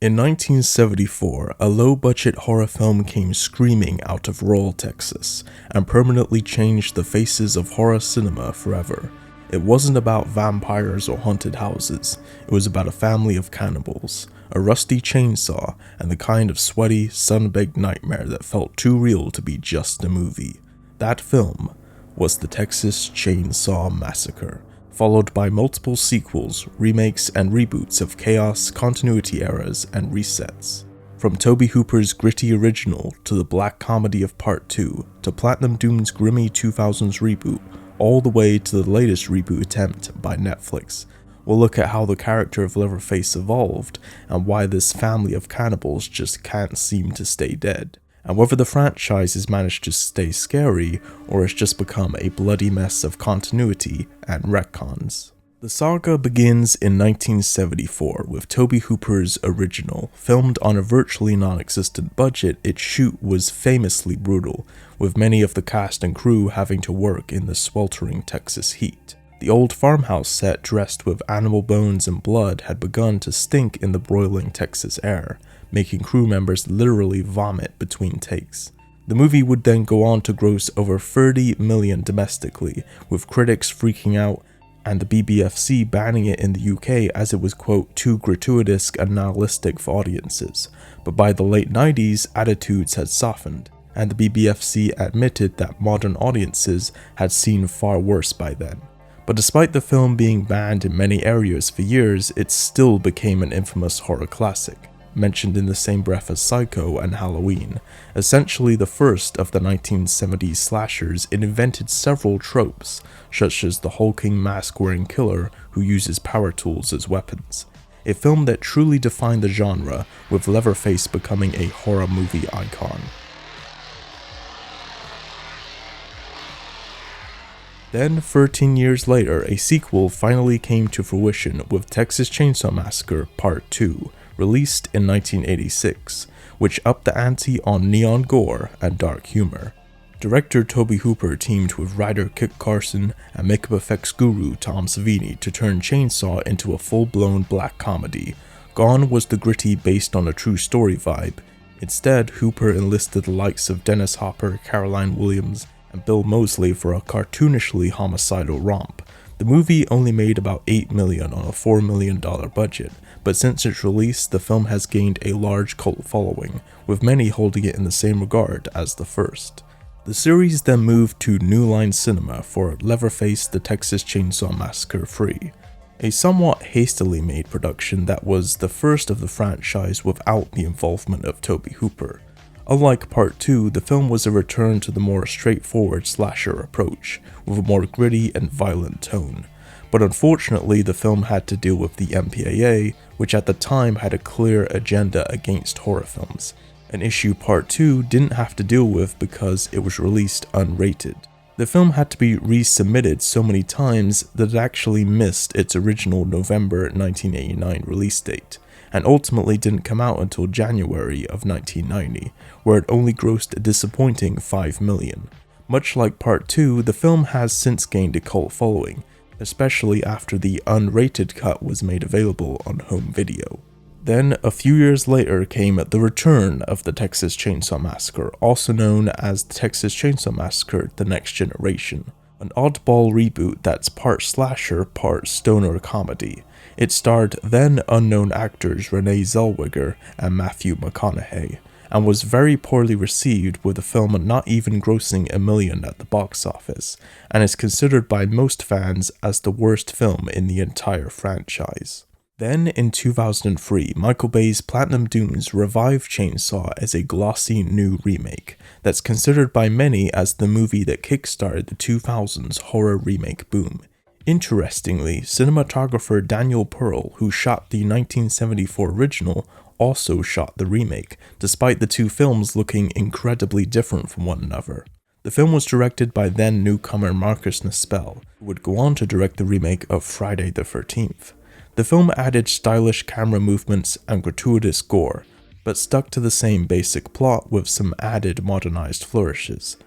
In 1974, a low-budget horror film came screaming out of rural Texas and permanently changed the faces of horror cinema forever. It wasn't about vampires or haunted houses, it was about a family of cannibals, a rusty chainsaw, and the kind of sweaty, sun-baked nightmare that felt too real to be just a movie. That film was the Texas Chainsaw Massacre, followed by multiple sequels, remakes, and reboots of chaos, continuity errors, and resets. From Tobe Hooper's gritty original to the black comedy of Part 2 to Platinum Doom's grimmy 2000s reboot, all the way to the latest reboot attempt by Netflix, we'll look at how the character of Leatherface evolved and why this family of cannibals just can't seem to stay dead, and whether the franchise has managed to stay scary or has just become a bloody mess of continuity and retcons. The saga begins in 1974 with Tobe Hooper's original. Filmed on a virtually non-existent budget, its shoot was famously brutal, with many of the cast and crew having to work in the sweltering Texas heat. The old farmhouse set dressed with animal bones and blood had begun to stink in the broiling Texas air, making crew members literally vomit between takes. The movie would then go on to gross over $30 million domestically, with critics freaking out and the BBFC banning it in the UK as it was, quote, too gratuitous and nihilistic for audiences. But by the late 90s, attitudes had softened, and the BBFC admitted that modern audiences had seen far worse by then. But despite the film being banned in many areas for years, it still became an infamous horror classic, mentioned in the same breath as Psycho and Halloween. Essentially the first of the 1970s slashers, it invented several tropes, such as the hulking mask-wearing killer who uses power tools as weapons. A film that truly defined the genre, with Leatherface becoming a horror movie icon. Then, 13 years later, a sequel finally came to fruition with Texas Chainsaw Massacre Part 2, released in 1986, which upped the ante on neon gore and dark humor. Director Tobe Hooper teamed with writer Kit Carson and makeup effects guru Tom Savini to turn Chainsaw into a full-blown black comedy. Gone was the gritty based on a true story vibe. Instead, Hooper enlisted the likes of Dennis Hopper, Caroline Williams, and Bill Moseley for a cartoonishly homicidal romp. The movie only made about $8 million on a $4 million budget, but since its release, the film has gained a large cult following, with many holding it in the same regard as the first. The series then moved to New Line Cinema for Leatherface: The Texas Chainsaw Massacre 3, a somewhat hastily made production that was the first of the franchise without the involvement of Tobe Hooper. Unlike Part 2, the film was a return to the more straightforward slasher approach, with a more gritty and violent tone. But unfortunately, the film had to deal with the MPAA, which at the time had a clear agenda against horror films, an issue Part 2 didn't have to deal with because it was released unrated. The film had to be resubmitted so many times that it actually missed its original November 1989 release date, and ultimately didn't come out until January of 1990, where it only grossed a disappointing $5 million. Much like Part 2, the film has since gained a cult following, especially after the unrated cut was made available on home video. Then, a few years later came the return of the Texas Chainsaw Massacre, also known as the Texas Chainsaw Massacre: The Next Generation, an oddball reboot that's part slasher, part stoner comedy. It starred then unknown actors Renee Zellweger and Matthew McConaughey, and was very poorly received, with the film not even grossing $1 million at the box office, and is considered by most fans as the worst film in the entire franchise. Then, in 2003, Michael Bay's Platinum Dunes revived Chainsaw as a glossy new remake that's considered by many as the movie that kickstarted the 2000s horror remake boom. Interestingly, cinematographer Daniel Pearl, who shot the 1974 original, also shot the remake, despite the two films looking incredibly different from one another. The film was directed by then newcomer Marcus Nispel, who would go on to direct the remake of Friday the 13th. The film added stylish camera movements and gratuitous gore, but stuck to the same basic plot with some added modernized flourishes.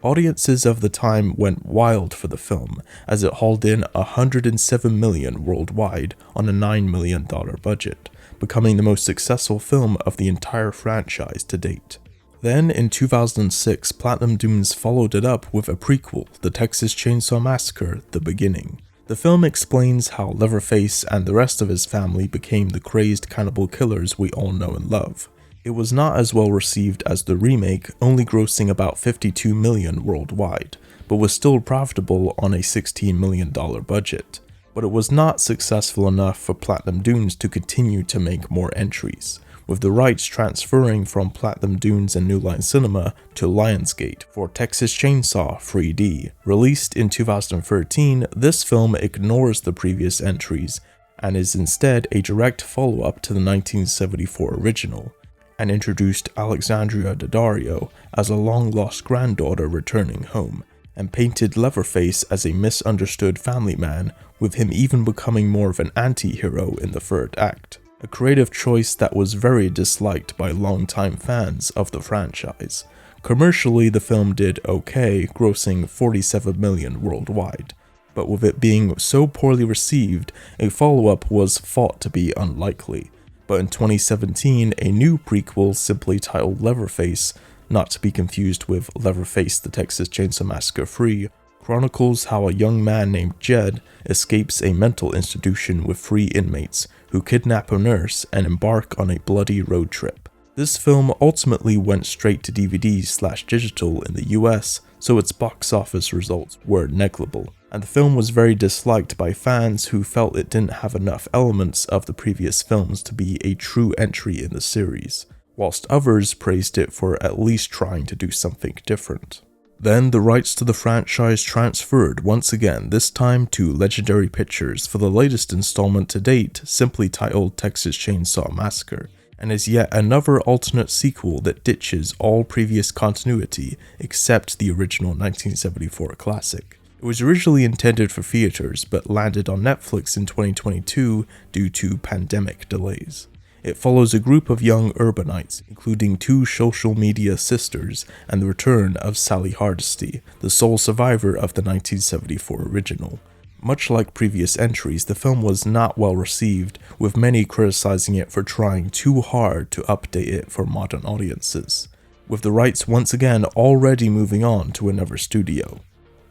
Audiences of the time went wild for the film, as it hauled in $107 million worldwide on a $9 million budget, becoming the most successful film of the entire franchise to date. Then, in 2006, Platinum Dunes followed it up with a prequel, The Texas Chainsaw Massacre: The Beginning. The film explains how Leatherface and the rest of his family became the crazed cannibal killers we all know and love. It was not as well received as the remake, only grossing about $52 million worldwide, but was still profitable on a $16 million budget. But it was not successful enough for Platinum Dunes to continue to make more entries, with the rights transferring from Platinum Dunes and New Line Cinema to Lionsgate for Texas Chainsaw 3D. Released in 2013, this film ignores the previous entries and is instead a direct follow-up to the 1974 original, and introduced Alexandria Daddario as a long-lost granddaughter returning home, and painted Leatherface as a misunderstood family man, with him even becoming more of an anti-hero in the third act. A creative choice that was very disliked by longtime fans of the franchise. Commercially, the film did okay, grossing $47 million worldwide, but with it being so poorly received, a follow-up was thought to be unlikely. But in 2017, a new prequel simply titled Leatherface, not to be confused with Leatherface: The Texas Chainsaw Massacre 3, chronicles how a young man named Jed escapes a mental institution with 3 inmates who kidnap a nurse and embark on a bloody road trip. This film ultimately went straight to DVD/digital in the US, so its box office results were negligible, and the film was very disliked by fans who felt it didn't have enough elements of the previous films to be a true entry in the series, whilst others praised it for at least trying to do something different. Then the rights to the franchise transferred once again, this time to Legendary Pictures for the latest installment to date, simply titled Texas Chainsaw Massacre, and is yet another alternate sequel that ditches all previous continuity except the original 1974 classic. It was originally intended for theaters, but landed on Netflix in 2022 due to pandemic delays. It follows a group of young urbanites, including 2 social media sisters, and the return of Sally Hardesty, the sole survivor of the 1974 original. Much like previous entries, the film was not well received, with many criticizing it for trying too hard to update it for modern audiences, with the rights once again already moving on to another studio.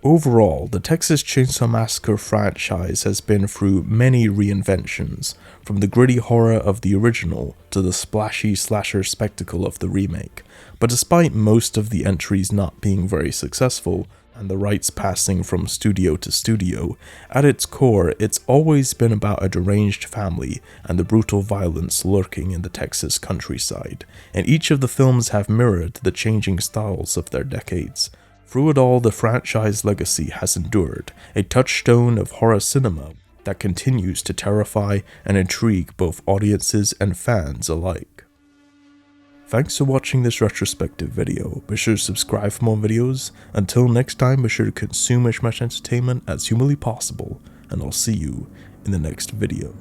Overall, the Texas Chainsaw Massacre franchise has been through many reinventions, from the gritty horror of the original to the splashy slasher spectacle of the remake, but despite most of the entries not being very successful, and the rights passing from studio to studio, at its core it's always been about a deranged family and the brutal violence lurking in the Texas countryside, and each of the films have mirrored the changing styles of their decades. Through it all, the franchise legacy has endured, a touchstone of horror cinema that continues to terrify and intrigue both audiences and fans alike. Thanks for watching this retrospective video. Be sure to subscribe for more videos. Until next time, be sure to consume as much entertainment as humanly possible, and I'll see you in the next video.